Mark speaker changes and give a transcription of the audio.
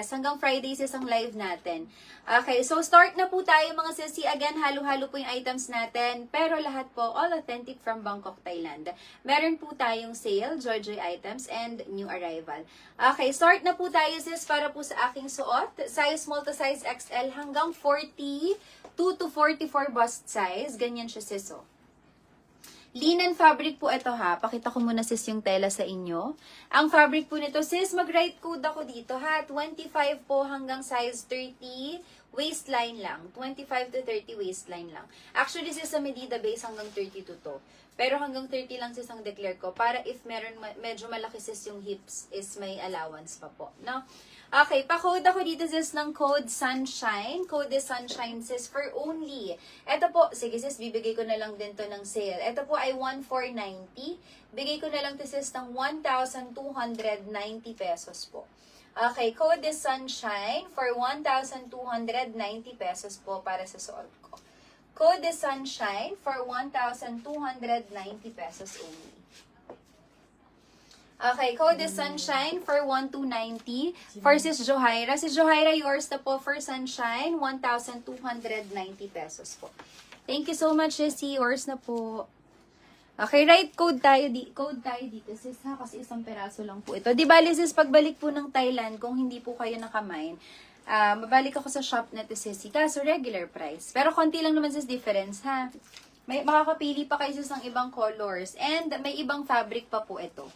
Speaker 1: Yes, hanggang Friday sis ang live natin. Okay, so start na po tayo mga sisi. Again, halo-halo po yung items natin. Pero lahat po, all authentic from Bangkok, Thailand. Meron po tayong sale, Joy items, and new arrival. Okay, start na po tayo sis para po sa aking suot. Size small to size XL hanggang 42 to 44 bust size. Ganyan siya sis, oh. Linen fabric po ito ha. Pakita ko muna sis yung tela sa inyo. Ang fabric po nito sis, mag-right code ako dito ha. 25 po hanggang size 30. Waistline lang. 25 to 30 waistline lang. Actually sis sa medida base hanggang 32 to. Pero hanggang 30 lang sis ang declare ko. Para if meron medyo malaki sis yung hips is may allowance pa po. No? Okay, pa-code ako dito sis ng code Sunshine. Code is Sunshine sis for only. Ito po, sige sis, bibigay ko na lang din to ng sale. Ito po ay 1,490. Bigay ko na lang to sis ng 1,290 pesos po. Okay, code is Sunshine for 1,290 pesos po para sa suot ko. Code is Sunshine for 1,290 pesos only. Okay, code is Sunshine for 1,290. For Sis Johaira. Sis Johaira, yours na po for Sunshine, 1,290 pesos po. Thank you so much, Sissy. Yours na po. Okay, right code tayo dito, sis ha, kasi isang peraso lang po ito. Di bali sis, pagbalik po ng Thailand, kung hindi po kayo nakamine, mabalik ako sa shop na to sis, kaso regular price. Pero konti lang naman sis difference ha. May makakapili pa kayo sis ng ibang colors and may ibang fabric pa po ito.